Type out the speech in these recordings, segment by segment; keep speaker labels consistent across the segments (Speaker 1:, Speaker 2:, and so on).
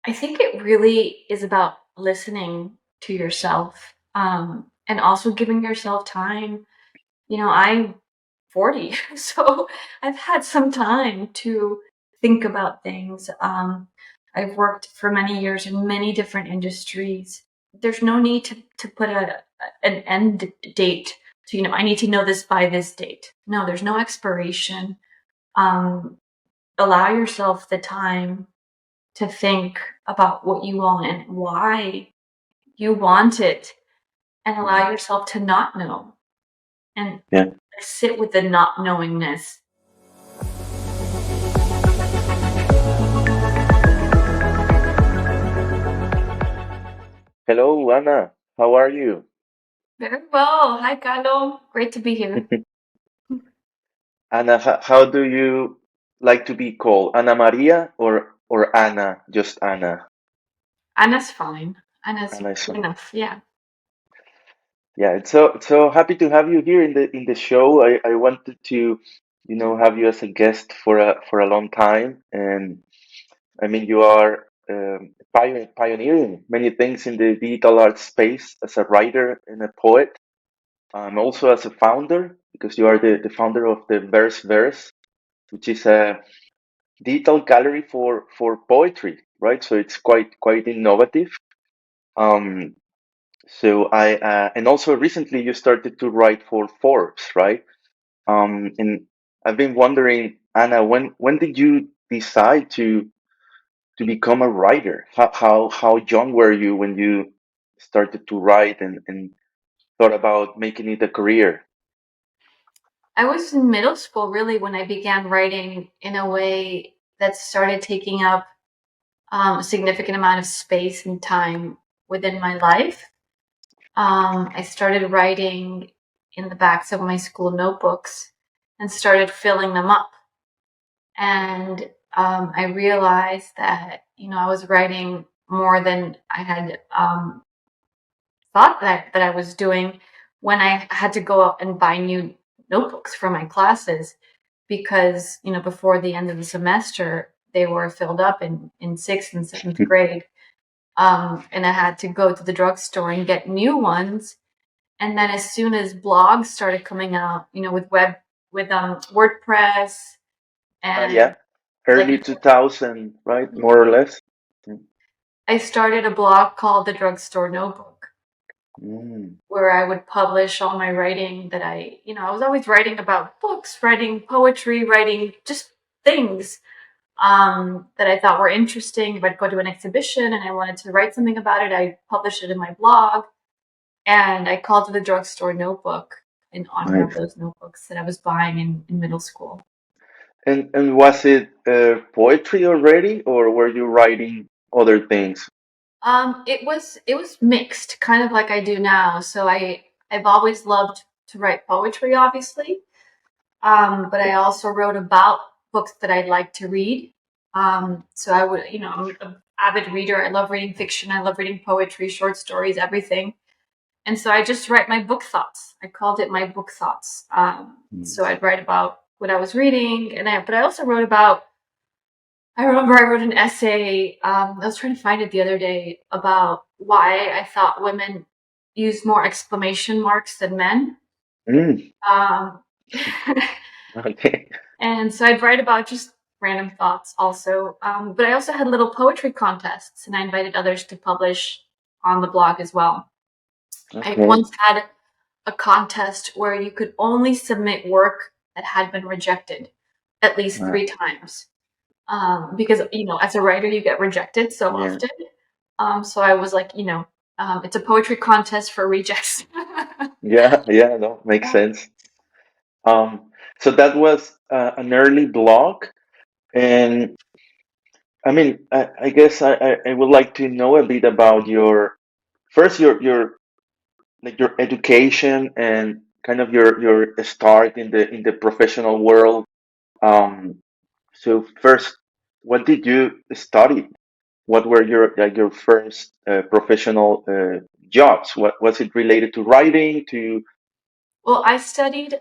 Speaker 1: I think it really is about listening to yourself, and also giving yourself time. I'm 40, so I've had some time to think about things. I've worked for many years in many different industries. There's no need to put an end date. So, I need to know this by this date. No, there's no expiration. Um, Allow yourself the time to think about what you want and why you want it, and allow yourself to not know and
Speaker 2: Yeah.
Speaker 1: sit with the not knowingness.
Speaker 2: Hello, Anna. How are you?
Speaker 1: Very well. Hi, Carlo. Great to be here.
Speaker 2: Anna, how do you like to be called? Ana Maria or Anna? Just Anna.
Speaker 1: Anna's fine. Anna's
Speaker 2: Anna is
Speaker 1: good
Speaker 2: fine.
Speaker 1: enough. Yeah.
Speaker 2: Yeah, it's so happy to have you here in the show. I wanted to, have you as a guest for a long time, and I mean you are pioneering many things in the digital art space as a writer and a poet. Also as a founder, because you are the founder of the theVERSEverse, which is a digital gallery for poetry, right? So it's quite innovative. Um, so I and also recently you started to write for Forbes, right? And I've been wondering, Anna, when did you decide to become a writer? How young were you when you started to write and thought about making it a career?
Speaker 1: I was in middle school really when I began writing in a way that started taking up a significant amount of space and time within my life. I started writing in the backs of my school notebooks and started filling them up. And I realized that, I was writing more than I had thought that I was doing when I had to go out and buy new notebooks for my classes because, before the end of the semester, they were filled up in sixth and seventh grade. And I had to go to the drugstore and get new ones. And then as soon as blogs started coming out, with WordPress and
Speaker 2: Yeah, early
Speaker 1: like
Speaker 2: 2000, right? More or less.
Speaker 1: I started a blog called The Drugstore Notebook,
Speaker 2: Mm.
Speaker 1: where I would publish all my writing that I was always writing about books, writing poetry, writing just things that I thought were interesting. If I'd go to an exhibition and I wanted to write something about it, I published it in my blog. And I called it the Drugstore Notebook in honor of
Speaker 2: Nice.
Speaker 1: those notebooks that I was buying in middle school.
Speaker 2: And was it poetry already, or were you writing other things?
Speaker 1: It was mixed, kind of like I do now. So I've always loved to write poetry, obviously. But I also wrote about books that I'd like to read. So I would, I'm an avid reader. I love reading fiction. I love reading poetry, short stories, everything. And so I just write my book thoughts. I called it my book thoughts.
Speaker 2: Mm.
Speaker 1: So I'd write about what I was reading, but I also wrote about. I remember I wrote an essay. I was trying to find it the other day about why I thought women use more exclamation marks than men.
Speaker 2: Mm.
Speaker 1: Um,
Speaker 2: Okay.
Speaker 1: and so I'd write about just random thoughts also. But I also had little poetry contests, and I invited others to publish on the blog as well. I
Speaker 2: Okay.
Speaker 1: once had a contest where you could only submit work that had been rejected at least
Speaker 2: Uh,
Speaker 1: 3 times. Because, as a writer, you get rejected so
Speaker 2: yeah.
Speaker 1: often. So I was like, it's a poetry contest for rejects.
Speaker 2: Yeah. Yeah. No, makes sense. Um, so that was an early blog, and I mean, I guess I would like to know a bit about your first your like your education and kind of your start in the professional world. Um, so first, what did you study? What were your first professional jobs? What was it related to writing? To
Speaker 1: Well, I studied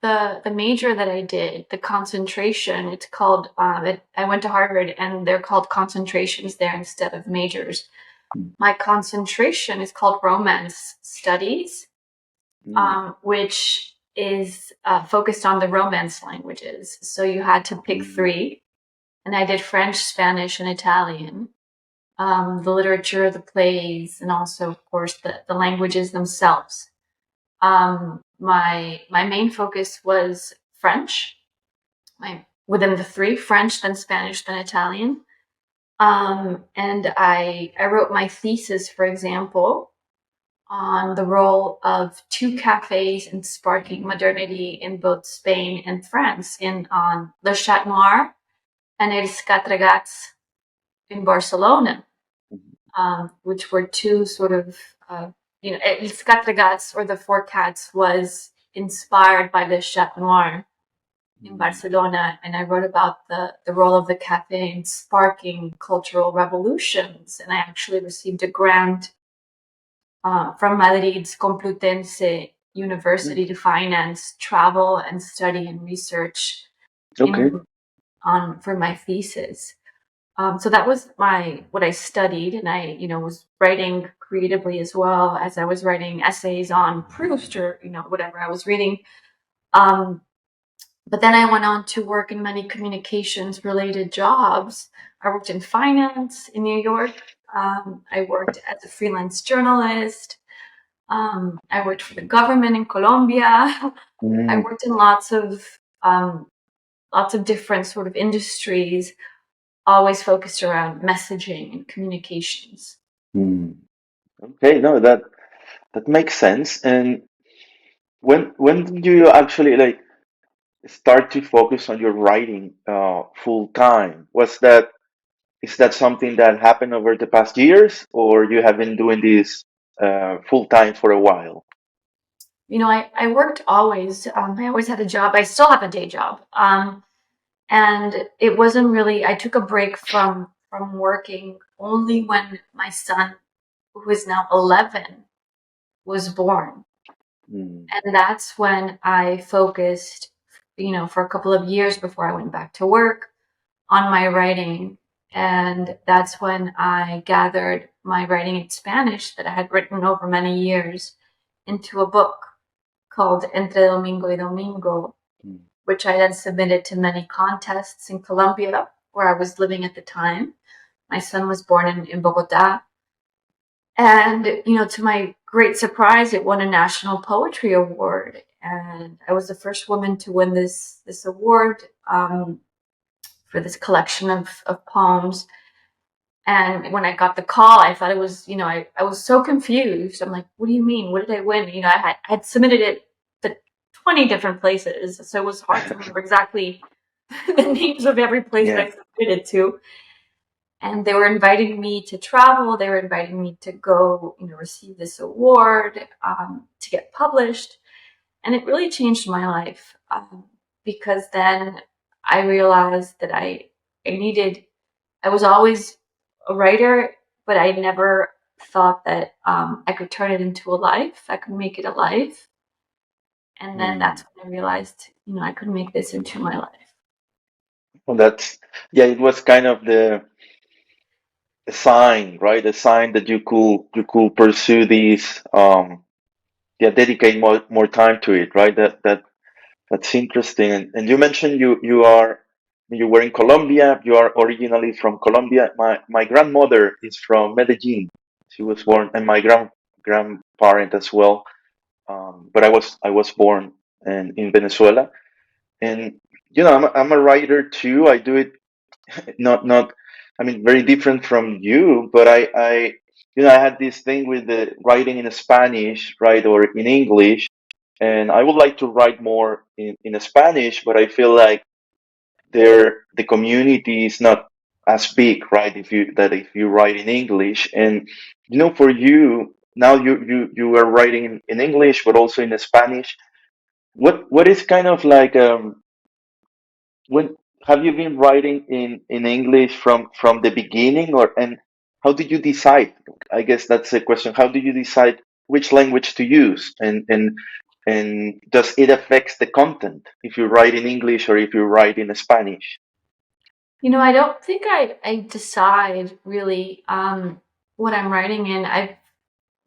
Speaker 1: the major that I did, the concentration, it's called, I went to Harvard and they're called concentrations there instead of majors. My concentration is called Romance Studies, which is focused on the Romance languages. So you had to pick three, and I did French, Spanish, and Italian. The literature, the plays, and also, of course, the languages themselves. My main focus was French. Within the three, French, then Spanish, then Italian. And I wrote my thesis, for example, on the role of two cafes in sparking modernity in both Spain and France, on Le Chat Noir and Els Quatre Gats in Barcelona, which were two sort of, Els Quatre Gats, or the Four Cats, was inspired by the Chat Noir in Barcelona, and I wrote about the role of the cafe in sparking cultural revolutions, and I actually received a grant from Madrid's Complutense University to finance travel and study and research for my thesis. So that was what I studied, and I, was writing creatively as well as I was writing essays on Proust or, whatever I was reading. But then I went on to work in many communications related jobs. I worked in finance in New York. I worked as a freelance journalist. I worked for the government in Colombia. I worked in lots of different sort of industries, always focused around messaging and communications.
Speaker 2: Okay, no, that makes sense. And when did you actually start to focus on your writing full time? Is that something that happened over the past years, or you have been doing this full time for a while?
Speaker 1: I worked always. I always had a job. I still have a day job. And it wasn't really, I took a break from working only when my son, who is now 11, was born. And that's when I focused, for a couple of years before I went back to work, on my writing. And that's when I gathered my writing in Spanish that I had written over many years into a book called Entre Domingo y Domingo, which I then submitted to many contests in Colombia, where I was living at the time. My son was born in Bogota. And, to my great surprise, it won a National Poetry Award. And I was the first woman to win this award for this collection of poems. And when I got the call, I thought it was, I was so confused. I'm like, what do you mean? What did I win? I had submitted it to 20 different places. So it was hard to remember exactly the names of every place that I submitted to. And they were inviting me to travel. They were inviting me to go, receive this award, to get published. And it really changed my life because then I realized that I was always a writer, but I never thought that I could turn it into a life. I could make it a life. And then that's when I realized, I could make this into my life.
Speaker 2: Well, it was kind of a sign, right? A sign that you could pursue these, dedicate more time to it, right? That's interesting. And you mentioned you were in Colombia. You are originally from Colombia. My grandmother is from Medellin. She was born, and my grandparent as well. But I was born in Venezuela, and I'm a writer too. I do it not I mean, very different from you, but I had this thing with the writing in Spanish, right, or in English, and I would like to write more in Spanish, but I feel like the community is not as big, right? If you write in English, and for you now, you are writing in English, but also in Spanish. What is kind of like when have you been writing in English from the beginning, and how did you decide? I guess that's the question. How do you decide which language to use, and And does it affect the content if you write in English or if you write in Spanish?
Speaker 1: I don't think I decide really what I'm writing in.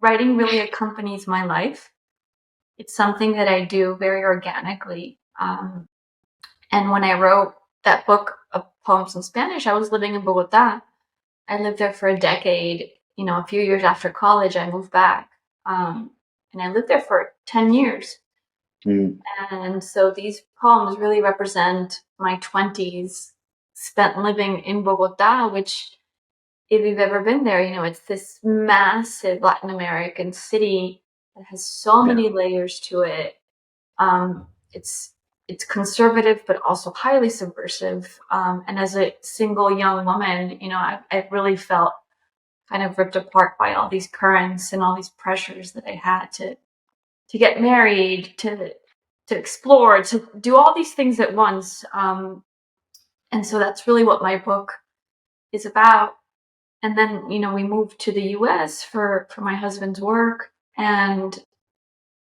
Speaker 1: Writing really accompanies my life. It's something that I do very organically. And when I wrote that book of poems in Spanish, I was living in Bogota. I lived there for a decade. A few years after college, I moved back. And I lived there for 10 years.
Speaker 2: Mm,
Speaker 1: And so these poems really represent my 20s spent living in Bogota, which, if you've ever been there, it's this massive Latin American city that has so
Speaker 2: yeah.
Speaker 1: many layers to it. It's conservative, but also highly subversive. And as a single young woman, I really felt kind of ripped apart by all these currents and all these pressures that I had to get married, to explore, to do all these things at once. And so that's really what my book is about. And then, we moved to the US for my husband's work. And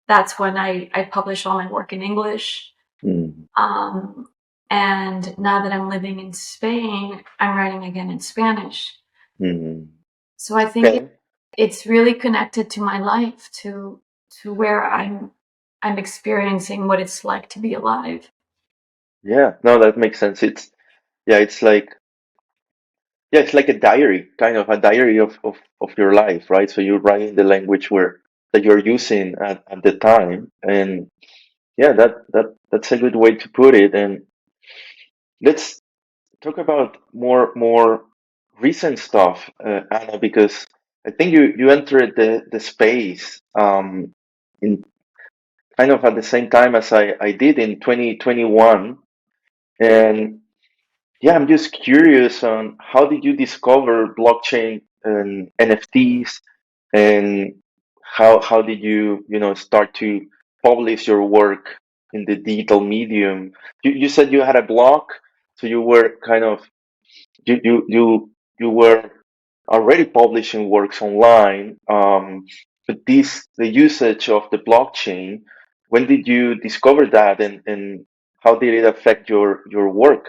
Speaker 1: that's when I publish all my work in English.
Speaker 2: Mm,
Speaker 1: Um, and now that I'm living in Spain, I'm writing again in Spanish.
Speaker 2: mm.
Speaker 1: So I think
Speaker 2: Okay.
Speaker 1: it's really connected to my life, to where I'm experiencing what it's like to be alive.
Speaker 2: Yeah. No, that makes sense. Yeah, it's like a diary, kind of a diary of your life, right? So you write in the language that you're using at the time. And yeah, that's a good way to put it. And let's talk about more recent stuff, Anna, because I think you entered the space in kind of at the same time as I did in 2021. And yeah, I'm just curious on how did you discover blockchain and NFTs, and how did you start to publish your work in the digital medium? You said you had a blog, so you were kind of you were already publishing works online, but the usage of the blockchain, when did you discover that, and how did it affect your work?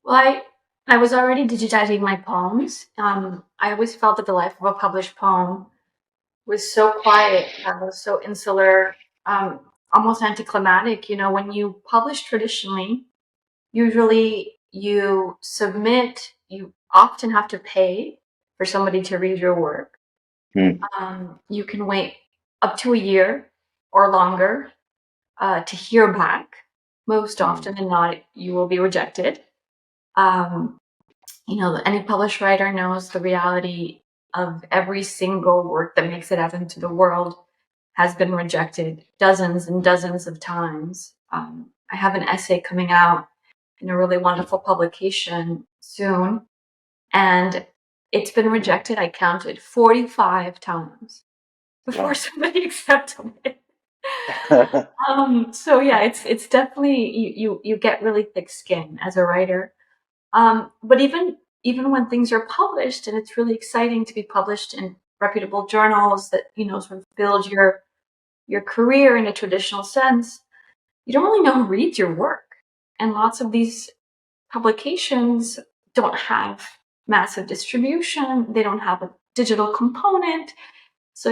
Speaker 1: Well, I was already digitizing my poems. I always felt that the life of a published poem was so quiet, was so insular, almost anticlimactic. When you publish traditionally, usually you submit, you often have to pay for somebody to read your work.
Speaker 2: Hmm,
Speaker 1: You can wait up to a year or longer to hear back. Most
Speaker 2: hmm,
Speaker 1: often than not, you will be rejected. Um, any published writer knows the reality of every single work that makes it out into the world has been rejected dozens and dozens of times. I have an essay coming out in a really wonderful publication soon, and it's been rejected. I counted 45 times before
Speaker 2: wow.
Speaker 1: somebody accepted it. So yeah, it's definitely you get really thick skin as a writer. But even when things are published, and it's really exciting to be published in reputable journals that sort of build your career in a traditional sense, you don't really know who reads your work, and lots of these publications don't have massive distribution. They don't have a digital component, so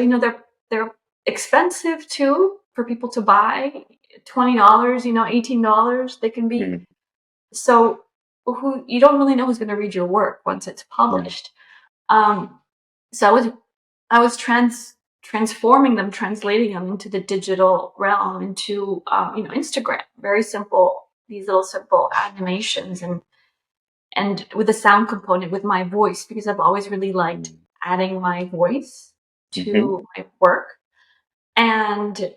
Speaker 1: they're expensive too for people to buy. $20, $18. They can be
Speaker 2: Hmm,
Speaker 1: so who you don't really know who's going to read your work once it's
Speaker 2: hmm,
Speaker 1: published. Um, so I was transforming them, translating them into the digital realm, into Instagram. Very simple, these little simple animations, and with a sound component with my voice, because I've always really liked
Speaker 2: hmm,
Speaker 1: adding my voice
Speaker 2: mhm,
Speaker 1: to my work. And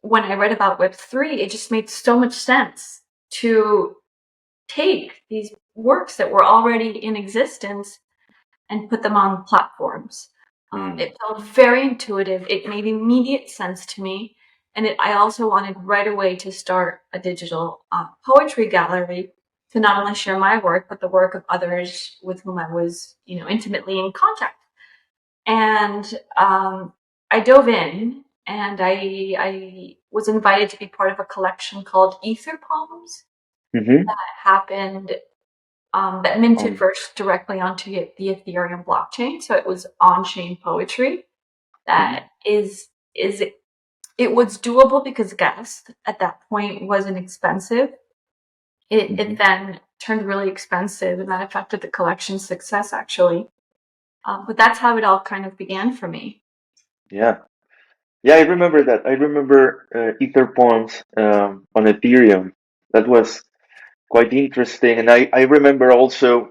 Speaker 1: when I read about Web3, it just made so much sense to take these works that were already in existence and put them on platforms.
Speaker 2: hmm,
Speaker 1: It felt very intuitive. It made immediate sense to me. And I also wanted right away to start a digital poetry gallery to not only share my work, but the work of others with whom I was, intimately in contact. And I dove in. and I was invited to be part of a collection called Ether Poems
Speaker 2: Mm-hmm.
Speaker 1: that happened that minted first directly onto the Ethereum blockchain. So it was on-chain poetry that is it was doable because gas at that point wasn't expensive. It then turned really expensive, and that affected the collection's success actually. But that's how it all kind of began for me.
Speaker 2: Yeah. Yeah, I remember that. I remember Ether Poems on Ethereum. That was quite interesting. And I remember also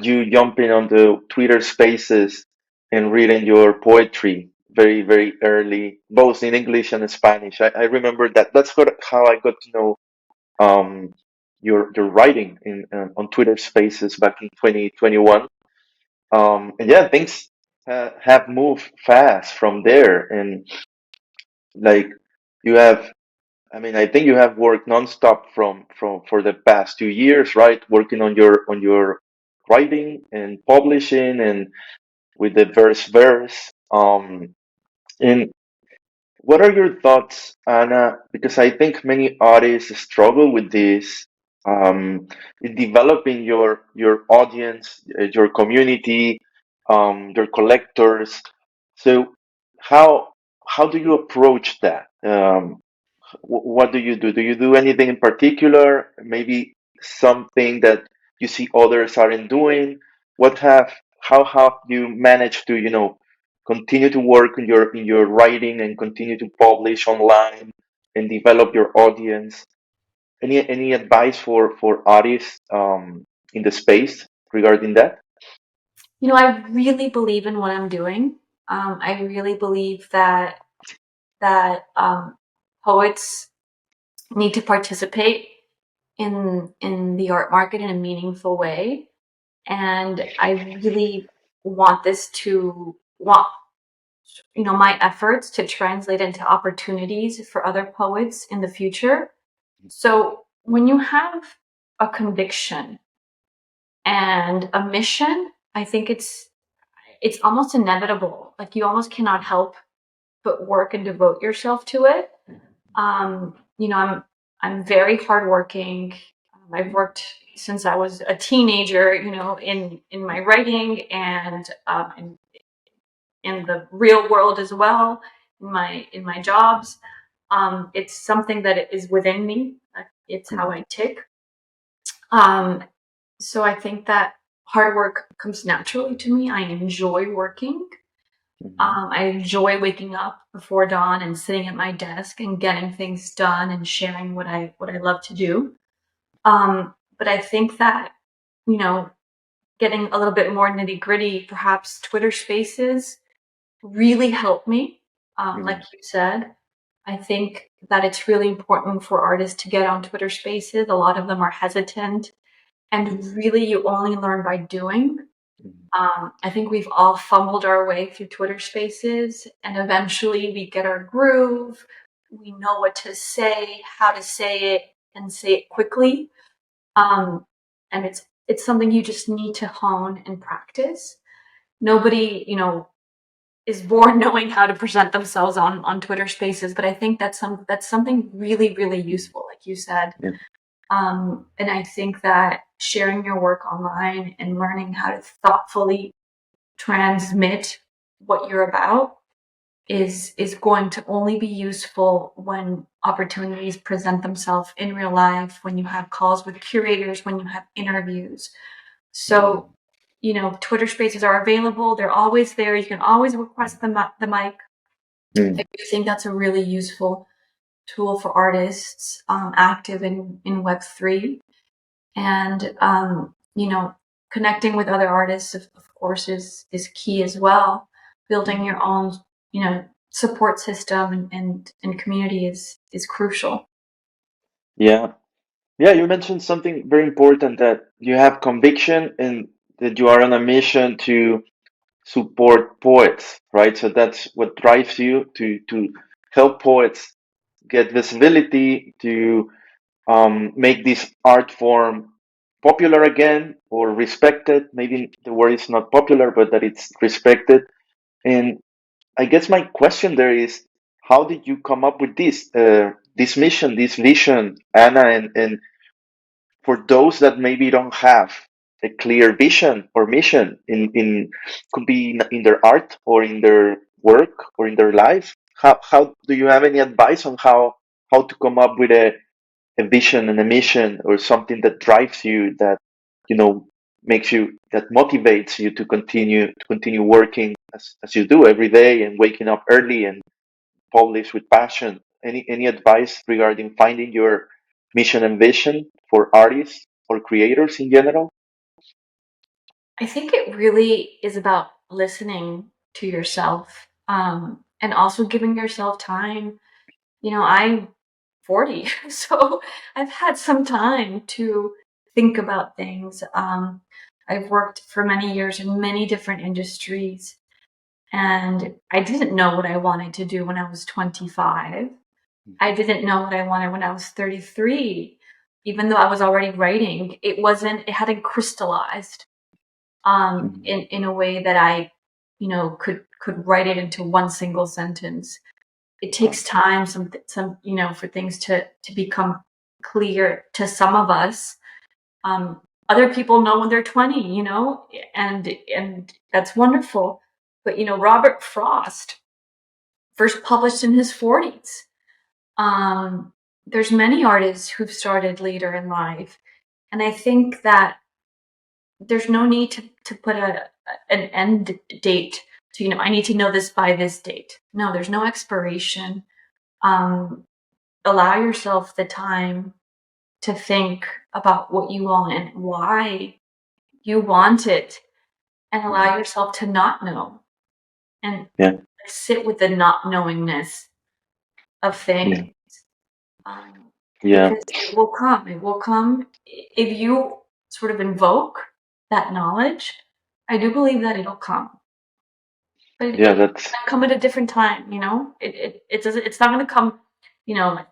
Speaker 2: you jumping on the Twitter Spaces and reading your poetry very, very early, both in English and Spanish. I remember that. That's how I got to know your writing on Twitter Spaces back in 2021. And yeah, things have moved fast from there. And like you have, I mean, I think you have worked nonstop from for the past 2 years, right? Working on your writing and publishing and with the verse. And what are your thoughts, Ana? Because I think many artists struggle with this, in developing your audience, your community, your collectors. So how how do you approach that? What do you do? Do you do anything in particular? Maybe something that you see others aren't doing? How have you managed to, continue to work in your writing and continue to publish online and develop your audience? Any advice for artists in the space regarding that?
Speaker 1: I really believe in what I'm doing. I really believe that poets need to participate in the art market in a meaningful way, and I really want this to want my efforts to translate into opportunities for other poets in the future. So when you have a conviction and a mission, I think it's almost inevitable. Like you almost cannot help but work and devote yourself to it. I'm very hardworking. I've worked since I was a teenager, in my writing and in the real world as well, in my jobs. It's something that is within me. It's how I tick. Um, so I think that hard work comes naturally to me. I enjoy working.
Speaker 2: Mhm.
Speaker 1: I enjoy waking up before dawn and sitting at my desk and getting things done and sharing what I love to do. But I think that, you know, getting a little bit more nitty gritty, perhaps Twitter Spaces really helped me. Like
Speaker 2: Mhm.
Speaker 1: you said, I think that it's really important for artists to get on Twitter Spaces. A lot of them are hesitant, and really, you only learn by doing.
Speaker 2: Mhm.
Speaker 1: I think we've all fumbled our way through Twitter Spaces, and eventually we get our groove. We know what to say, how to say it, and say it quickly. Um, and it's something you just need to hone and practice. Nobody, is born knowing how to present themselves on Twitter Spaces, but I think that's something really really useful, like you said.
Speaker 2: Yeah.
Speaker 1: And I think that sharing your work online and learning how to thoughtfully transmit what you're about is going to only be useful when opportunities present themselves in real life, when you have calls with curators, when you have interviews. So,
Speaker 2: Mhm.
Speaker 1: Twitter Spaces are available. They're always there. You can always request the mic. I
Speaker 2: Mhm.
Speaker 1: do think that's a really useful tool for artists active in Web3. And connecting with other artists, of course, is key as well. Building
Speaker 2: Mhm.
Speaker 1: your own support system and community is crucial.
Speaker 2: Yeah. Yeah, you mentioned something very important, that you have conviction and that you are on a mission to support poets, right? So that's what drives you to help poets get visibility, to make this art form popular again or respected. Maybe the word is not popular, but that it's respected. And I guess my question there is, how did you come up with this mission, this vision, Anna? And for those that maybe don't have a clear vision or mission in could be in their art or in their work or in their life, how do you have any advice on how to come up with a vision and a mission or something that drives you, that you know makes you, that motivates you to continue working as you do every day, and waking up early and publish with passion? Any advice regarding finding your mission and vision for artists or creators in general?
Speaker 1: I think it really is about listening to yourself, and also giving yourself time. I'm 40, so I've had some time to think about things. I've worked for many years in many different industries, and I didn't know what I wanted to do when I was 25. I didn't know what I wanted when I was 33. Even though I was already writing, it hadn't crystallized
Speaker 2: Mhm.
Speaker 1: in a way that I, could write it into one single sentence. It takes time, for things to become clear to some of us. Other people know when they're 20, and that's wonderful. But Robert Frost first published in his 40s. There's many artists who've started later in life, and I think that there's no need to put an end date to, I need to know this by this date. No, there's no expiration. Um, Allow yourself the time to think about what you want and why you want it, and
Speaker 2: Mhm.
Speaker 1: allow yourself to not know, and
Speaker 2: Yeah,
Speaker 1: sit with the not knowingness of
Speaker 2: yeah,
Speaker 1: things.
Speaker 2: yeah,
Speaker 1: Because it will come. It will come if you sort of invoke that knowledge. I do believe that it'll come, but
Speaker 2: yeah.
Speaker 1: it's
Speaker 2: That's
Speaker 1: gonna come at a different time. It doesn't. It's not gonna come. Like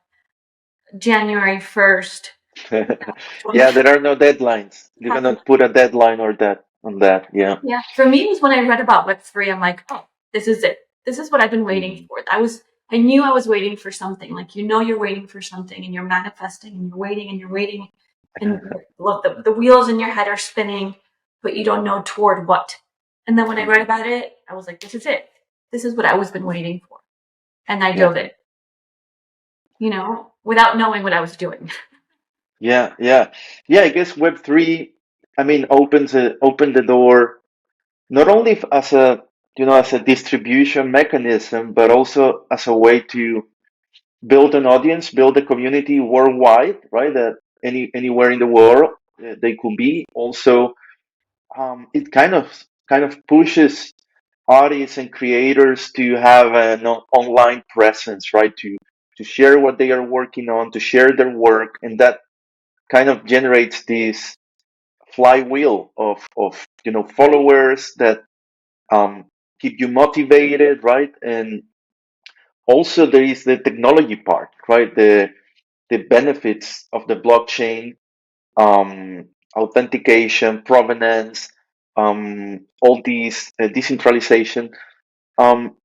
Speaker 1: January 1st.
Speaker 2: yeah. There are no deadlines. You cannot put a deadline or that on that. Yeah.
Speaker 1: Yeah, for me, it was when I read about Web3. I'm like, oh, this is it. This is what I've been waiting
Speaker 2: Mhm.
Speaker 1: for. I knew I was waiting for something. Like, you're waiting for something, and you're manifesting, and you're waiting, and look, the wheels in your head are spinning, but you don't know toward what. And then when I read
Speaker 2: Mhm.
Speaker 1: about it, I was like, this is it. This is what I was been waiting for, and I
Speaker 2: Yeah,
Speaker 1: dove it. Without knowing what I was doing.
Speaker 2: yeah, yeah, yeah. I guess Web3, I mean, open the door not only as a as a distribution mechanism, but also as a way to build an audience, build a community worldwide, right? That anywhere in the world they could be. Also, it kind of pushes artists and creators to have an online presence, right? To share what they are working on, to share their work, and that kind of generates this flywheel of followers that um, keep you motivated, right? And also there is the technology part, right? The benefits of the blockchain, authentication, provenance, all these decentralization. Um,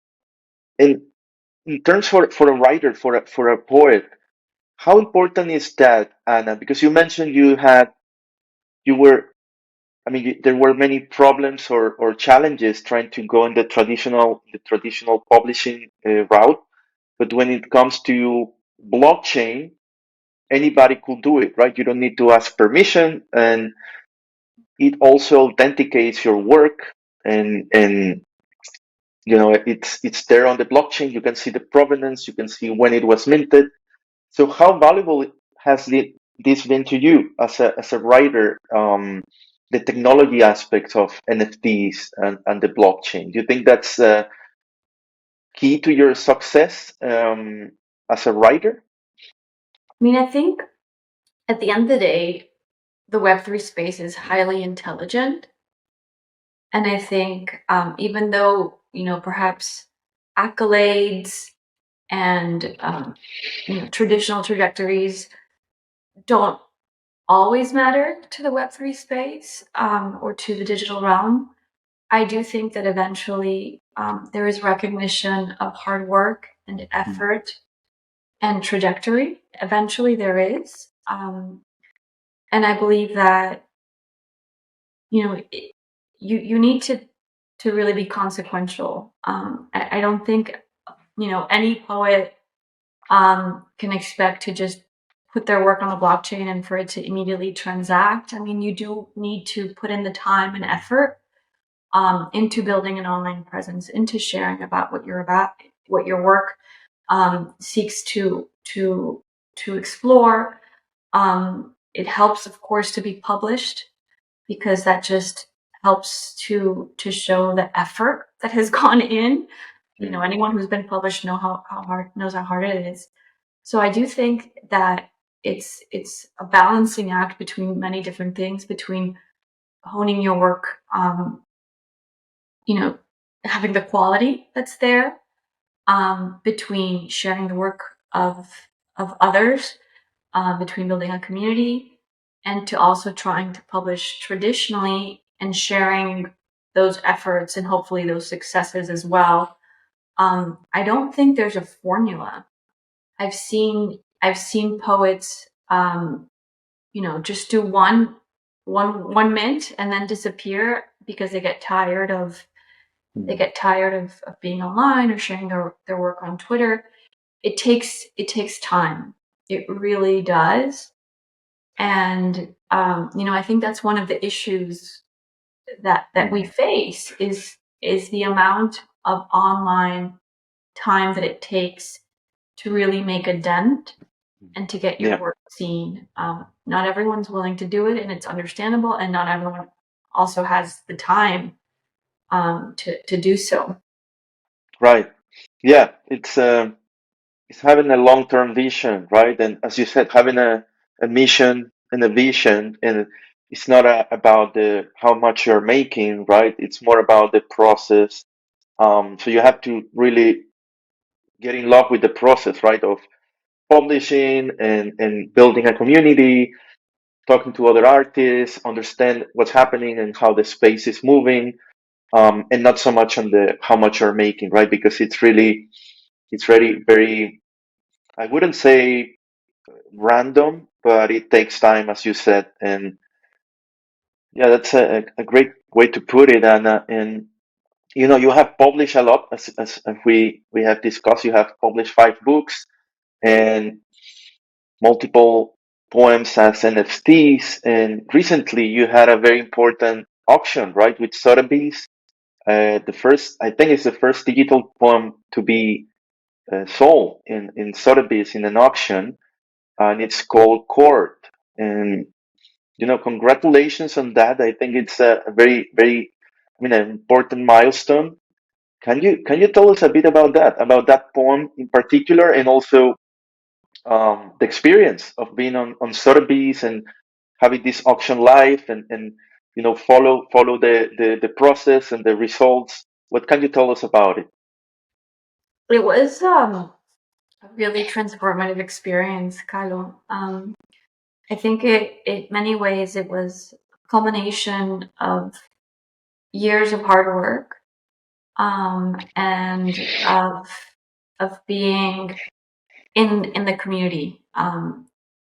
Speaker 2: and in terms for a writer, for a poet, how important is that, Anna? Because you mentioned you were, I mean, there were many problems or challenges trying to go in the traditional publishing route. But when it comes to blockchain, anybody could do it, right? You don't need to ask permission, and it also authenticates your work, and it's there on the blockchain. You can see the provenance, you can see when it was minted. So how valuable has this been to you as a writer? The technology aspects of NFTs and the blockchain. Do you think that's key to your success as a writer?
Speaker 1: I mean, I think at the end of the day, the Web3 space is highly intelligent. And I think, even though, perhaps accolades and, traditional trajectories don't always matter to the Web3 space, or to the digital realm, I do think that eventually, there is recognition of hard work and effort and trajectory. Eventually there is. And I believe that, you need to really be consequential. I don't think, any poet can expect to just put their work on the blockchain and for it to immediately transact. I mean, you do need to put in the time and effort into building an online presence, into sharing about what your work seeks to explore. It helps, of course, to be published, because that just helps to show the effort that has gone in. Anyone who's been published knows how hard it is. So I do think that it's a balancing act between many different things, between honing your work, having the quality that's there, between sharing the work of others, between building a community, and to also trying to publish traditionally and sharing those efforts and hopefully those successes as well. I don't think there's a formula. I've seen poets, just do one mint and then disappear because they get tired of being online or sharing their work on Twitter. It takes time. It really does. And I think that's one of the issues that we face is the amount of online time that it takes to really make a dent and to get your work seen. Not everyone's willing to do it, and it's understandable, and not everyone also has the time to do so.
Speaker 2: Right. Yeah. It's having a long-term vision, right? And as you said, having a mission and a vision, and it's not about the how much you're making, right? It's more about the process. So you have to really get in love with the process, right? Of publishing and building a community, talking to other artists, understand what's happening and how the space is moving, and not so much on the how much you're making, right? Because it's really very, I wouldn't say random, but it takes time, as you said. And yeah, that's a great way to put it. And you have published a lot, as we have discussed. You have published 5 books and multiple poems as NFTs. And recently, you had a very important auction, right, with Sotheby's. The first, I think, it's the first digital poem to be sold in Sotheby's in an auction, and it's called Court. And congratulations on that. I think it's a very, an important milestone. Can you tell us a bit about that poem in particular, and also the experience of being on Sotheby's and having this auction live, and follow the process and the results? What can you tell us about it?
Speaker 1: It was a really transformative experience, Carlo. I think in many ways it was a culmination of years of hard work, and of being in the community,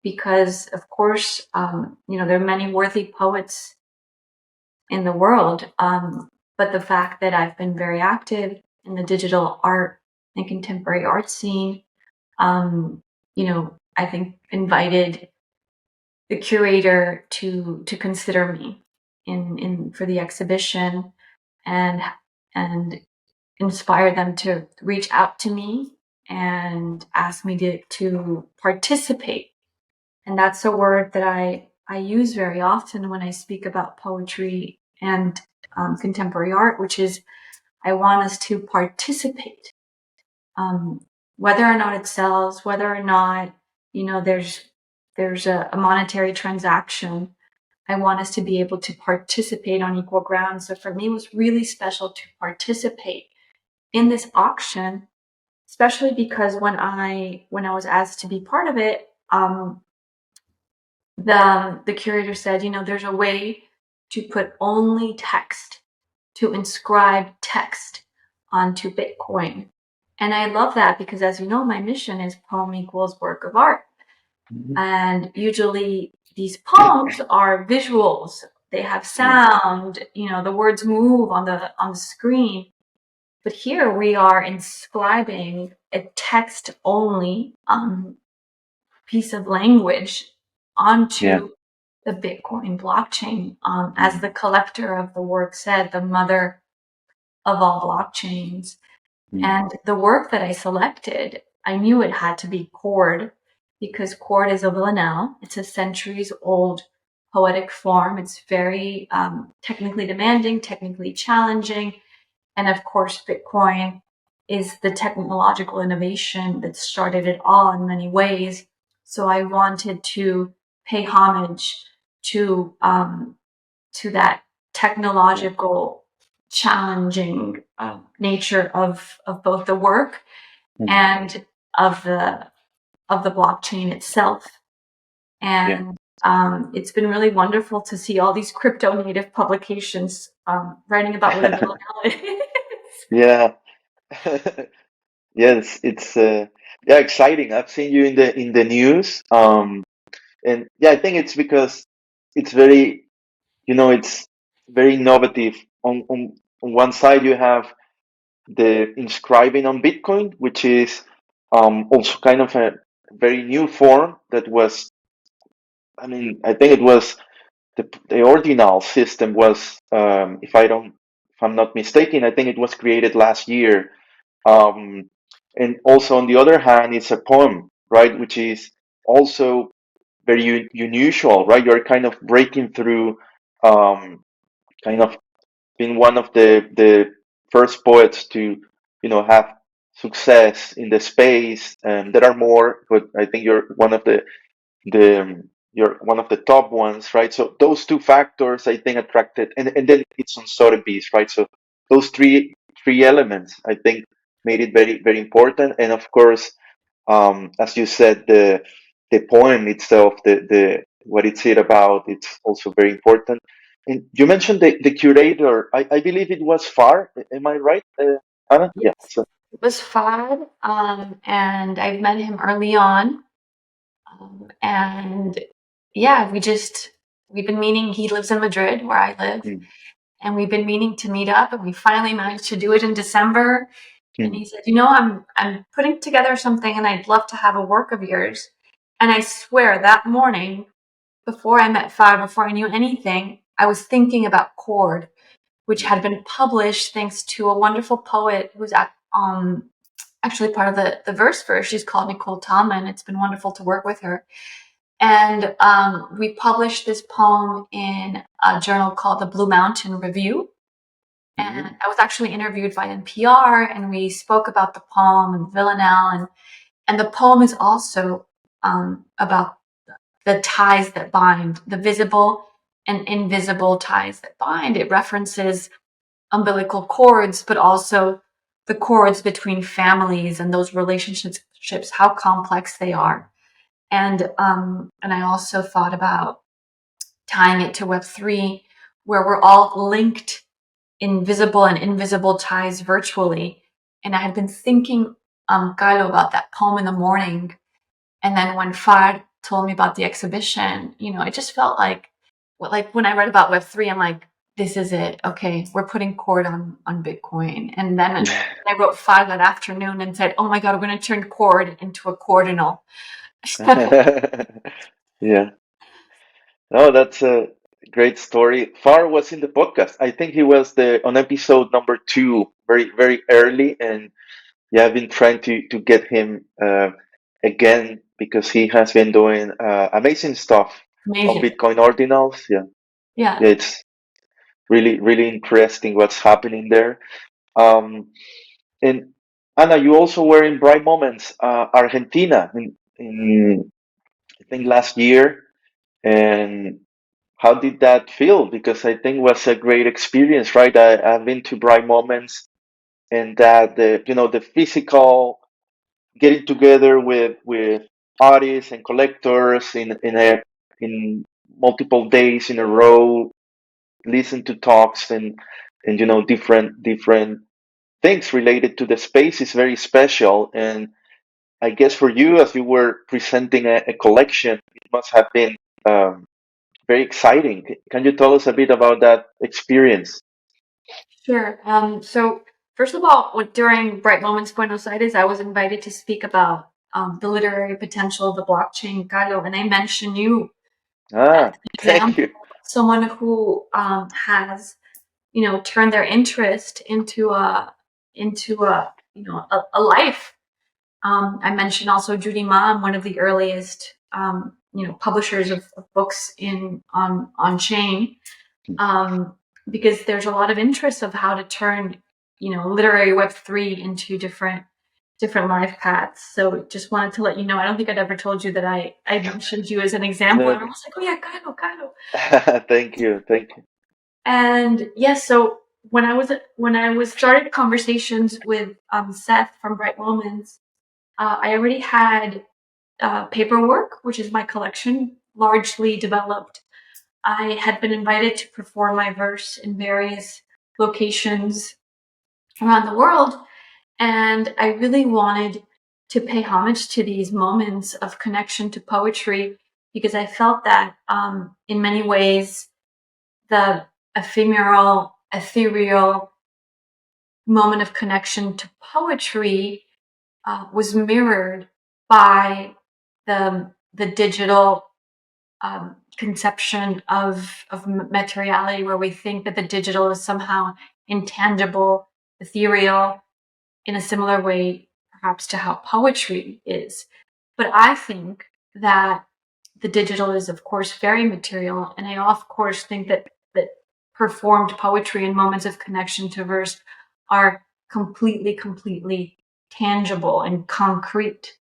Speaker 1: because of course, there are many worthy poets in the world, but the fact that I've been very active in the digital art and contemporary art scene, I think invited the curator to consider me in for the exhibition, and inspire them to reach out to me and ask me to participate. And that's a word that I use very often when I speak about poetry and contemporary art, which is I want us to participate. Whether or not it sells, whether or not there's a monetary transaction, I want us to be able to participate on equal ground. So for me, it was really special to participate in this auction, especially because when I was asked to be part of it, the curator said, there's a way to put only text, to inscribe text onto Bitcoin. And I love that because, as you know, my mission is poem equals work of art. And usually these poems are visuals. They have sound, the words move on the screen. But here we are inscribing a text only piece of language onto the Bitcoin blockchain. As the collector of the work said, the mother of all blockchains. And the work that I selected, I knew it had to be chord, because chord is a villanelle. It's a centuries old poetic form. It's very technically demanding, technically challenging. And of course, Bitcoin is the technological innovation that started it all in many ways. So I wanted to pay homage to that technological challenging nature of both the work and of the blockchain itself. And it's been really wonderful to see all these crypto native publications writing about what a villanelle is.
Speaker 2: Yeah. Yes, it's exciting. I've seen you in the news. And I think it's because it's very, it's very innovative. On one side you have the inscribing on Bitcoin, which is also kind of a very new form that was, I think it was the ordinal system was, if I'm not mistaken, I think it was created last year. And also on the other hand, it's a poem, right, which is also very unusual, right? You're kind of breaking through, kind of being one of the first poets to, have success in the space. And there are more, but I think you're one of you're one of the top ones, right? So those two factors, I think, attracted, and then it's on Sotheby's, right? So those three elements, I think, made it very very important. And of course, as you said, the poem itself, the what it's it about, it's also very important. And you mentioned the curator. I believe it was Far. Am I right, Anna? Yeah.
Speaker 1: Yes,
Speaker 2: So,
Speaker 1: it was Fad, and I've met him early on. And yeah, we've been meaning. He lives in Madrid, where I live,
Speaker 2: mm,
Speaker 1: and we've been meaning to meet up, and we finally managed to do it in December. And
Speaker 2: mm,
Speaker 1: he said, I'm putting together something, and I'd love to have a work of yours. And I swear that morning, before I met Fad, before I knew anything, I was thinking about chord, which had been published thanks to a wonderful poet who's actually part of the VERSEverse. She's called Nicole Tallman. It's been wonderful to work with her. And we published this poem in a journal called the Blue Mountain Review. And I was actually interviewed by NPR, and we spoke about the poem and Villanelle. And the poem is also about the ties that bind, the visible and invisible ties that bind. It references umbilical cords, but also the cords between families and those relationships, how complex they are. And I also thought about tying it to Web3, where we're all linked in visible and invisible ties virtually. And I had been thinking, Carlo, about that poem in the morning. And then when Fad told me about the exhibition, it just felt like when I read about Web3, I'm like, this is it. Okay, we're putting chord on Bitcoin. And then I wrote Fad that afternoon and said, oh my God, we're going to turn chord into a cordinal.
Speaker 2: yeah. No, that's a great story. Far was in the podcast. I think he was on episode number 2, very very early, and I've been trying to get him again because he has been doing amazing stuff on
Speaker 1: Amazing.
Speaker 2: Bitcoin ordinals. Yeah,
Speaker 1: Yeah.
Speaker 2: it's really really interesting what's happening there. Um, and Anna, you also were in Bright Moments, Argentina, in I think last year, and how did that feel? Because I think it was a great experience, right? I've been to Bright Moments, and that the physical getting together with artists and collectors in multiple days in a row, listen to talks and different things related to the space is very special. And I guess for you, as you were presenting a collection, it must have been very exciting. Can you tell us a bit about that experience?
Speaker 1: Sure. So first of all, during Bright Moments Buenos Aires, I was invited to speak about the literary potential of the blockchain, Carlo, and I mentioned you as
Speaker 2: Ah,
Speaker 1: an
Speaker 2: thank
Speaker 1: example,
Speaker 2: you.
Speaker 1: someone who has, turned their interest into a a life. I mentioned also Judy Mom, one of the earliest publishers of books in on chain, um, because there's a lot of interest of how to turn literary Web3 into different life paths. So just wanted to let you know. I don't think I'd ever told you that I mentioned you as an example.
Speaker 2: No,
Speaker 1: And I was like, oh yeah, Kano.
Speaker 2: thank you, thank you.
Speaker 1: And yes, so when I was started conversations with Seth from Bright Moments, I already had paperwork, which is my collection, largely developed. I had been invited to perform my verse in various locations around the world, and I really wanted to pay homage to these moments of connection to poetry because I felt that in many ways the ephemeral, ethereal moment of connection to poetry was mirrored by the digital conception of materiality, where we think that the digital is somehow intangible, ethereal, in a similar way, perhaps, to how poetry is. But I think that the digital is, of course, very material, and I, of course, think that performed poetry and moments of connection to verse are completely tangible and concrete.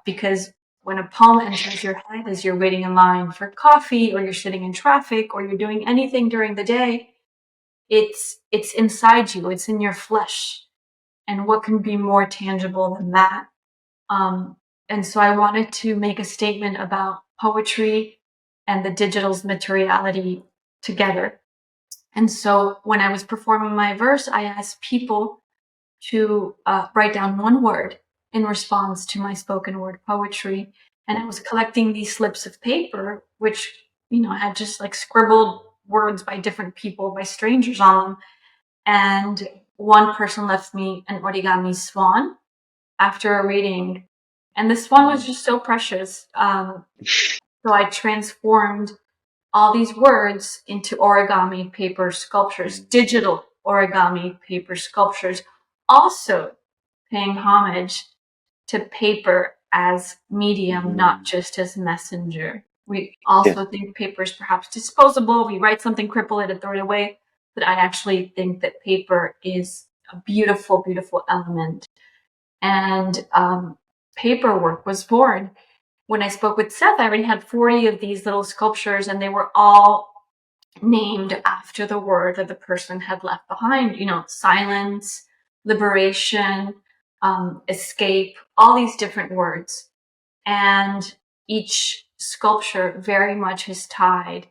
Speaker 1: Because when a poem enters your head as you're waiting in line for coffee, or you're sitting in traffic, or you're doing anything during the day, it's inside you. It's in your flesh. And what can be more tangible than that? Um, and so I wanted to make a statement about poetry and the digital's materiality together. And so when I was performing my verse, I asked people to write down one word in response to my spoken word poetry. And I was collecting these slips of paper, which, had just like scribbled words by different people, by strangers on them. And one person left me an origami swan after a reading. And the swan was just so precious. So I transformed all these words into origami paper sculptures, digital origami paper sculptures, also paying homage to paper as medium, not just as messenger. We
Speaker 2: Yeah.
Speaker 1: also think paper is perhaps disposable. We write something, cripple it, and throw it away. But I actually think that paper is a beautiful element. And paperwork was born. When I spoke with Seth, I already had 40 of these little sculptures, and they were all named after the word that the person had left behind. Silence, liberation, escape, all these different words. And each sculpture very much is tied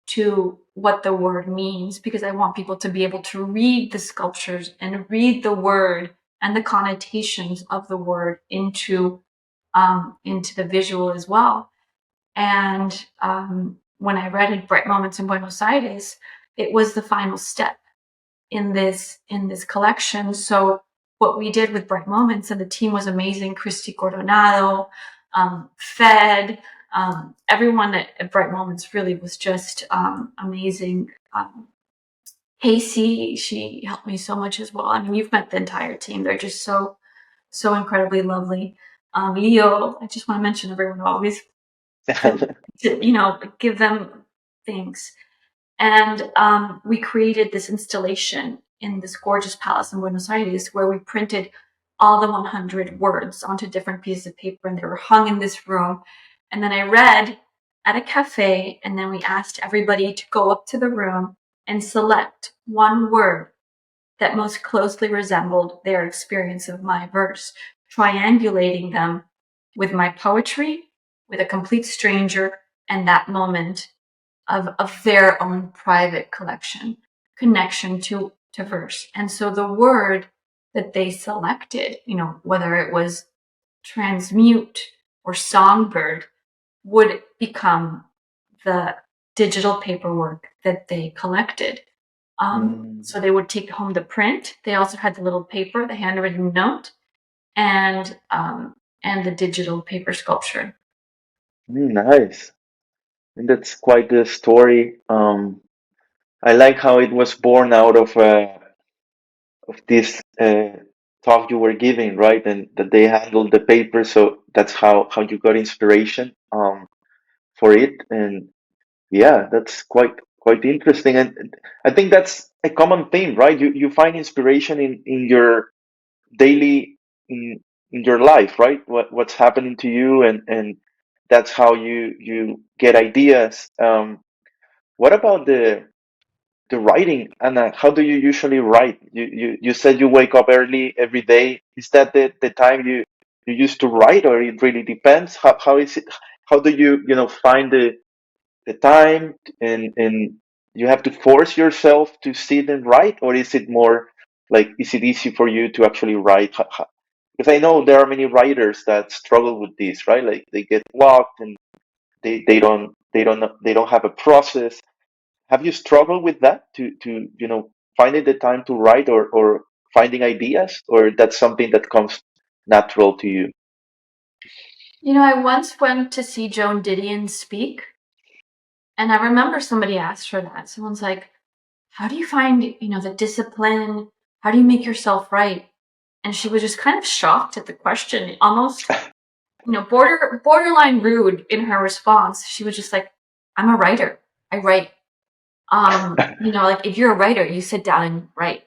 Speaker 1: to what the word means, because I want people to be able to read the sculptures and read the word and the connotations of the word into the visual as well. And when I read it, Bright Moments in Buenos Aires, it was the final step in this collection. So what we did with Bright Moments, and the team was amazing. Christy Coronado, Fed, everyone at Bright Moments really was just amazing. Casey, she helped me so much as well. I mean, you've met the entire team. They're just so incredibly lovely. Leo, I just want to mention everyone always to give them thanks. And we created this installation in this gorgeous palace in Buenos Aires, where we printed all the 100 words onto different pieces of paper, and they were hung in this room. And then I read at a cafe, and then we asked everybody to go up to the room and select one word that most closely resembled their experience of my verse, triangulating them with my poetry, with a complete stranger, and that moment of their own private connection to verse. And so the word that they selected, whether it was Transmute or Songbird, would become the digital paperwork that they collected. So they would take home the print. They also had the little paper, the handwritten note, and the digital paper sculpture.
Speaker 2: Nice. And that's quite the story. I like how it was born out of this talk you were giving, right? And that they handled the paper, so that's how you got inspiration for it. And yeah, that's quite interesting. And I think that's a common theme, right? You find inspiration in your daily in your life, right? What's happening to you, and that's how you get ideas. What about the writing, Anna? How do you usually write? You said you wake up early every day. Is that the time you used to write, or it really depends? How is it? How do you find the time, and you have to force yourself to sit and write, or is it more like, is it easy for you to actually write? Because I know there are many writers that struggle with this, right? Like they get blocked, and they don't have a process. Have you struggled with that, to finding the time to write, or finding ideas, or that's something that comes natural to you?
Speaker 1: I once went to see Joan Didion speak, and I remember somebody asked her that. Someone's like, how do you find, the discipline? How do you make yourself write? And she was just kind of shocked at the question, almost, borderline rude in her response. She was just like, I'm a writer. I write. Like if you're a writer, you sit down and write.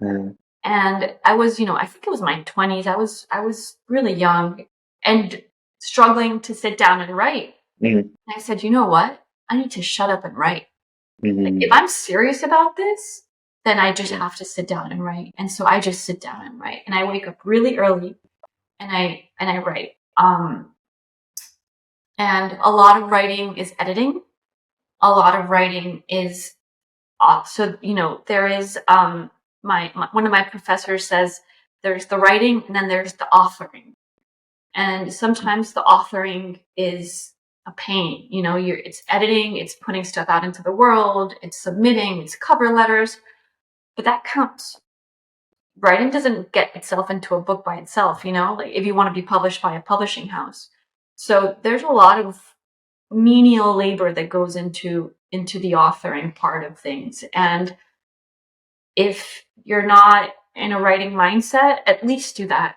Speaker 2: Mm,
Speaker 1: And I was, I think it was my 20s. I was really young and struggling to sit down and write.
Speaker 2: mm,
Speaker 1: And I said, you know what? I need to shut up and write. Like if
Speaker 2: mm,
Speaker 1: I'm serious about this, then I just have to sit down and write. And so I just sit down and write. And I wake up really early and I write. And a lot of writing is editing. A lot of writing is so there is my one of my professors says there's the writing and then there's the authoring. And sometimes the authoring is a pain. It's editing, it's putting stuff out into the world, it's submitting, it's cover letters, but that counts. Writing doesn't get itself into a book by itself, like if you want to be published by a publishing house. So there's a lot of menial labor that goes into the authoring part of things. And if you're not in a writing mindset, at least do that.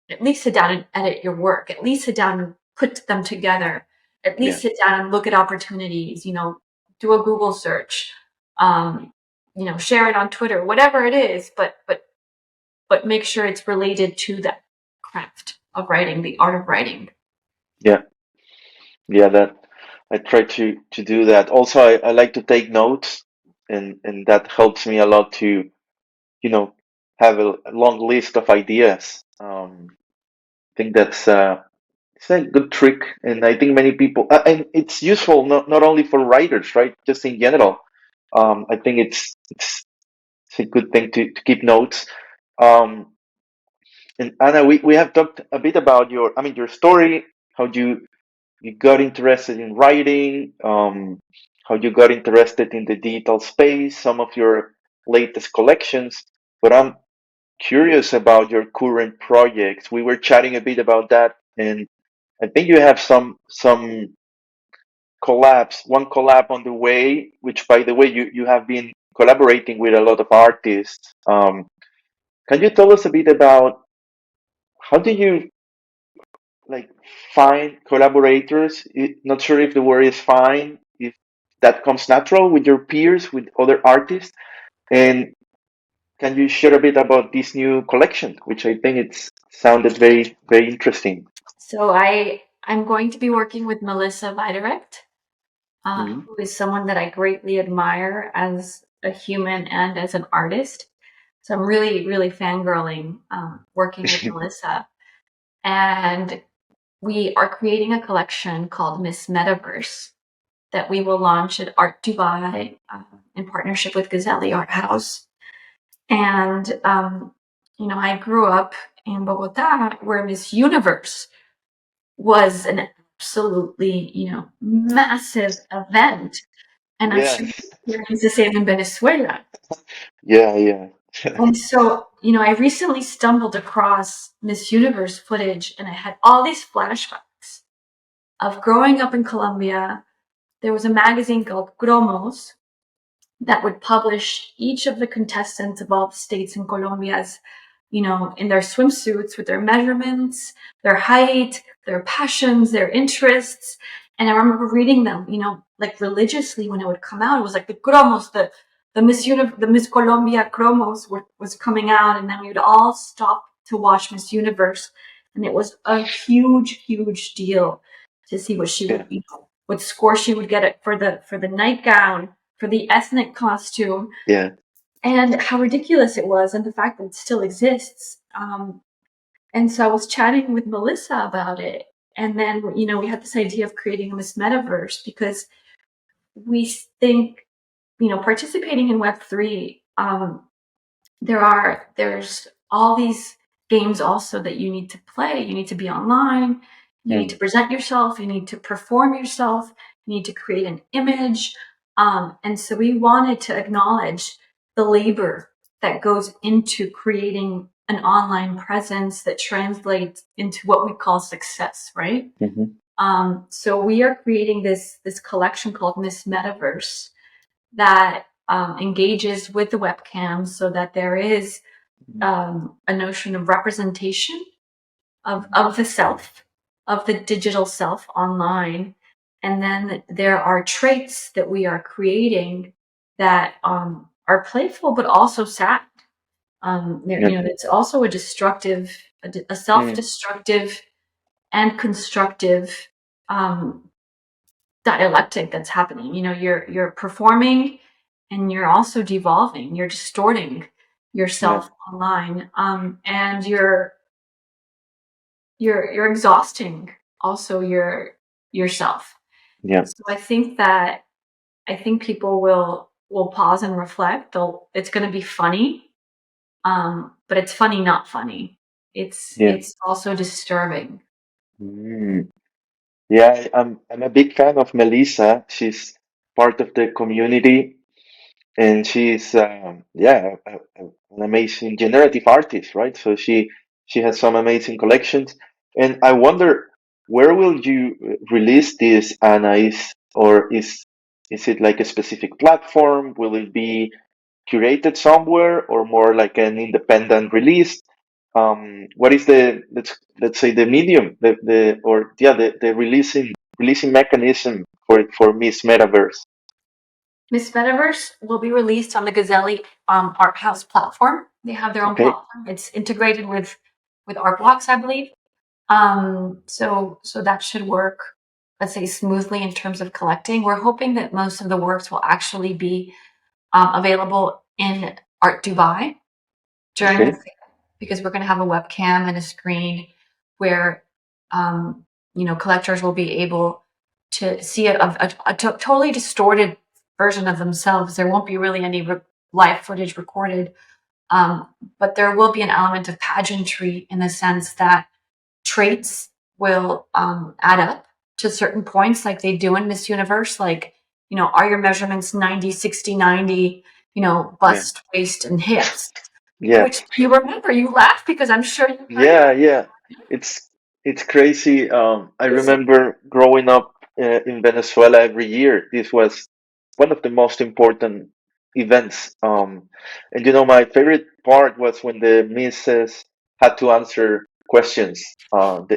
Speaker 1: At least sit down and edit your work. At least sit down and put them together. At
Speaker 2: yeah,
Speaker 1: least sit down and look at opportunities, do a Google search, share it on Twitter, whatever it is, but make sure it's related to that craft of writing, the art of writing.
Speaker 2: yeah, yeah. That I try to do that. Also, I like to take notes, and that helps me a lot to you know have a long list of ideas. I think that's it's a good trick, and I think many people, and it's useful not only for writers, right? Just in general. I think it's a good thing to keep notes. Um, and Anna, we have talked a bit about your story, how you got interested in writing, how you got interested in the digital space, some of your latest collections. But I'm curious about your current projects. We were chatting a bit about that, and I think you have some collabs, one collab on the way, which by the way, you have been collaborating with a lot of artists. Can you tell us a bit about how do you like find collaborators? Not sure if the word is find, if that comes natural with your peers, with other artists. And can you share a bit about this new collection, which I think it's sounded very, very interesting.
Speaker 1: So I'm going to be working with Melissa Wiederrecht,
Speaker 2: Mhm.
Speaker 1: who is someone that I greatly admire as a human and as an artist. So I'm really, really fangirling working with Melissa. And we are creating a collection called Miss Metaverse that we will launch at Art Dubai in partnership with Gazelle Art House. And, I grew up in Bogota, where Miss Universe was an absolutely, massive event. And I'm sure you
Speaker 2: Yes.
Speaker 1: experienced the same in Venezuela.
Speaker 2: Yeah, yeah.
Speaker 1: And so, I recently stumbled across Miss Universe footage, and I had all these flashbacks of growing up in Colombia. There was a magazine called Cromos that would publish each of the contestants of all the states in Colombia's, in their swimsuits with their measurements, their height, their passions, their interests. And I remember reading them, like religiously when it would come out. It was like the cromos, the Miss Colombia cromos was coming out, and then we would all stop to watch Miss Universe, and it was a huge, huge deal to see what she
Speaker 2: Yeah,
Speaker 1: would, what score she would get it for the nightgown, for the ethnic costume,
Speaker 2: yeah.
Speaker 1: and how ridiculous it was, and the fact that it still exists. And so I was chatting with Melissa about it. And then, we had this idea of creating a Miss Metaverse because we think, participating in Web3, there's all these games also that you need to play. You need to be online. You need to
Speaker 2: Mm,
Speaker 1: present yourself. You need to perform yourself. You need to create an image. And so we wanted to acknowledge the labor that goes into creating an online presence that translates into what we call success, right?
Speaker 2: mhm,
Speaker 1: So we are creating this collection called Miss Metaverse that engages with the webcam so that there is a notion of representation of the self, of the digital self online. And then there are traits that we are creating that are playful, but also sad.
Speaker 2: yeah,
Speaker 1: It's also a
Speaker 2: mm,
Speaker 1: self-destructive and constructive um, dialectic that's happening. You're performing, and you're also devolving. You're distorting
Speaker 2: yeah,
Speaker 1: yourself online, and you're exhausting also yourself.
Speaker 2: yeah,
Speaker 1: So I think people will pause and reflect. It's going to be funny, but it's funny not funny. It's
Speaker 2: yeah.
Speaker 1: it's also disturbing.
Speaker 2: Mm. Yeah, I'm a big fan of Melissa. She's part of the community, and she's yeah, an amazing generative artist, right? So she has some amazing collections, and I wonder, where will you release this, Anna? Is it like a specific platform? Will it be curated somewhere, or more like an independent release? What is the, let's say, the medium, the or yeah, the releasing mechanism for Miss Metaverse?
Speaker 1: Miss Metaverse will be released on the Gazelle Art House platform. They have their own
Speaker 2: Okay,
Speaker 1: platform. It's integrated with Art Blocks, I believe. So that should work, let's say, smoothly in terms of collecting. We're hoping that most of the works will actually be available in Art Dubai during the
Speaker 2: okay,
Speaker 1: fair, because we're going to have a webcam and a screen where collectors will be able to see a totally distorted version of themselves. There won't be really any live footage recorded, but there will be an element of pageantry in the sense that traits will add up to certain points like they do in Miss Universe. Like, are your measurements 90, 60, 90,
Speaker 2: yeah,
Speaker 1: bust, waist, and hips?
Speaker 2: yeah.
Speaker 1: Which you remember, you laugh because I'm sure you heard
Speaker 2: Yeah,
Speaker 1: about
Speaker 2: yeah, it's it's crazy. I
Speaker 1: this.
Speaker 2: remember growing up in Venezuela every year. This was one of the most important events. And my favorite part was when the misses had to answer questions. And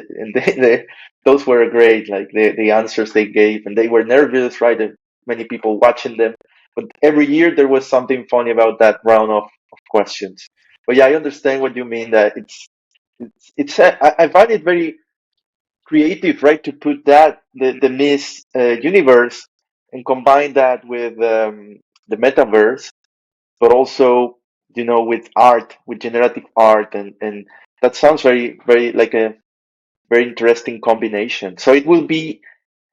Speaker 2: those were great. Like the answers they gave, and they were nervous, right? And many people watching them. But every year there was something funny about that round of questions. But yeah, I understand what you mean. That I find it very creative, right, to put that the Miss universe and combine that with the metaverse, but also with art, with generative art, and that sounds very very like a very interesting combination. So it will be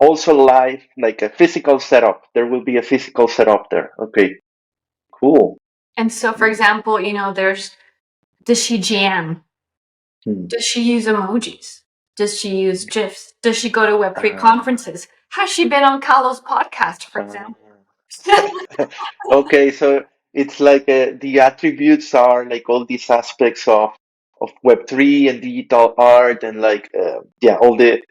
Speaker 2: also live, like a physical setup. There will be a physical setup there. Okay, cool.
Speaker 1: And so, for example, there's Does she jam?
Speaker 2: Hmm.
Speaker 1: Does she use emojis? Does she use GIFs? Does she go to Web3 conferences? Has she been on Carlos' podcast, for example?
Speaker 2: Okay, so it's like the attributes are like all these aspects of Web3 and digital art and like yeah, all the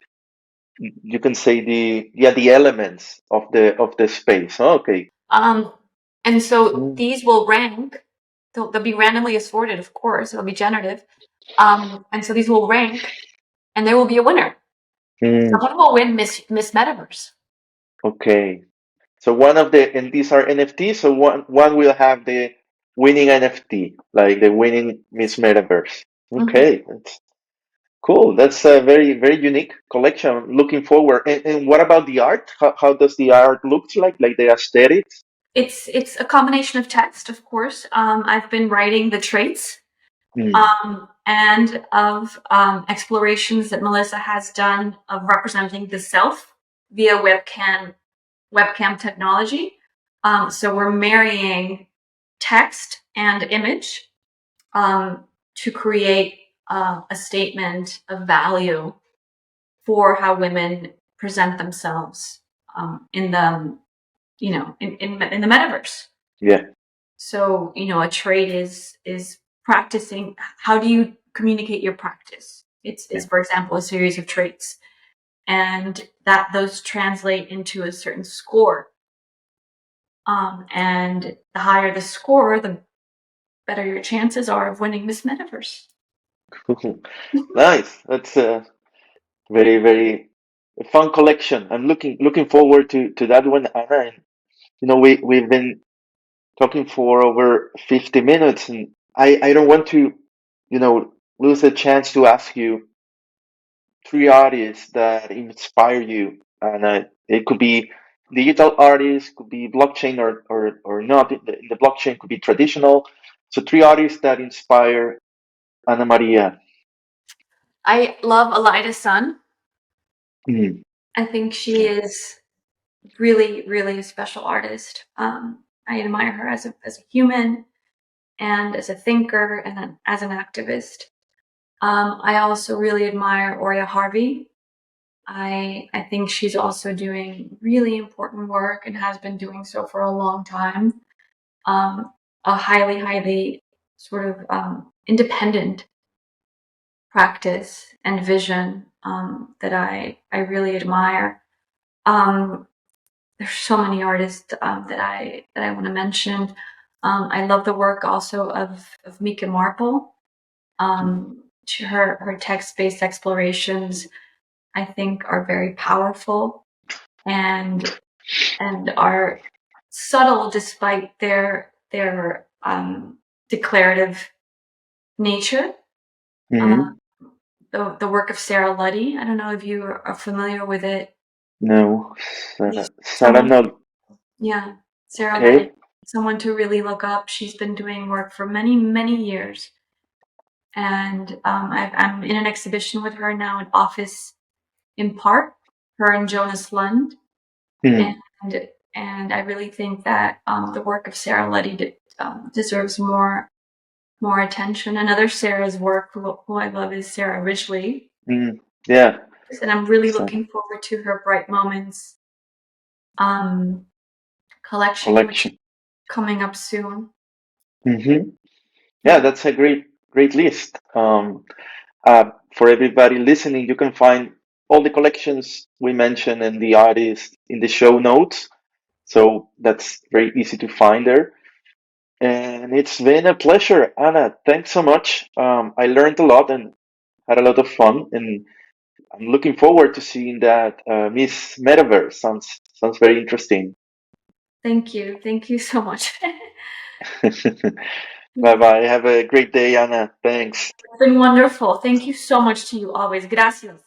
Speaker 2: you can say the elements of the space. Okay.
Speaker 1: And so
Speaker 2: Mm,
Speaker 1: these will rank. They'll be randomly assorted, of course. It'll be generative. And so these will rank, and there will be a winner.
Speaker 2: mm,
Speaker 1: Someone will win Miss Metaverse.
Speaker 2: okay. So one of the and these are NFTs. So one will have the winning NFT, like the winning Miss Metaverse.
Speaker 1: Mhm.
Speaker 2: Okay, that's cool. That's a very unique collection. Looking forward. And what about the art? How does the art look like the aesthetics?
Speaker 1: It's a combination of text, of course. I've been writing the traits
Speaker 2: Mm,
Speaker 1: and of explorations that Melissa has done of representing the self via webcam technology. So we're marrying text and image to create a statement of value for how women present themselves in the in the metaverse.
Speaker 2: yeah.
Speaker 1: So a trait is practicing. How do you communicate your practice? It's
Speaker 2: Yeah.
Speaker 1: for example a series of traits, and that those translate into a certain score. And the higher the score, the better your chances are of winning Miss Metaverse.
Speaker 2: Nice. That's a very fun collection. I'm looking forward to that one, Anna. And we've been talking for over 50 minutes, and I don't want to, lose a chance to ask you three artists that inspire you. And it could be digital artists, could be blockchain or not. The blockchain could be traditional. So three artists that inspire Ana Maria.
Speaker 1: I love Alida Sun.
Speaker 2: Mm,
Speaker 1: I think she is really a special artist. I admire her as a human and as a thinker and then as an activist. I also really admire Oria Harvey. I think she's also doing really important work and has been doing so for a long time. A highly sort of independent practice and vision that I really admire. Um, there's so many artists that I want to mention. I love the work also of Mika Marple. Her text-based explorations, I think, are very powerful and are subtle despite their declarative nature.
Speaker 2: mm,
Speaker 1: The work of Sarah Luddy. I don't know if you are familiar with it.
Speaker 2: no, Sarah,
Speaker 1: Someone,
Speaker 2: no.
Speaker 1: yeah, Sarah Luddy.
Speaker 2: Okay.
Speaker 1: Someone to really look up. She's been doing work for many years, and I'm in an exhibition with her now at Office in Park. Her and Jonas Lund, and
Speaker 2: Mm,
Speaker 1: I really think that the work of Sarah Luddy deserves more attention. Another Sarah's work who I love is Sarah Ridgely,
Speaker 2: mm, yeah.
Speaker 1: and I'm really
Speaker 2: So,
Speaker 1: looking forward to her Bright Moments um, collection, which is
Speaker 2: collection.
Speaker 1: coming up soon.
Speaker 2: Yeah,
Speaker 1: Yeah.
Speaker 2: that's a great list. For everybody listening, you can find all the collections we mentioned and the artists in the show notes. So that's very easy to find there. And it's been a pleasure, Anna. Thanks so much. I learned a lot and had a lot of fun, and I'm looking forward to seeing that Miss Metaverse. Sounds very interesting.
Speaker 1: Thank you so much.
Speaker 2: Bye
Speaker 1: Yeah.
Speaker 2: bye. Have a great day, Anna. Thanks.
Speaker 1: It's been wonderful. Thank you so much to you always. Gracias.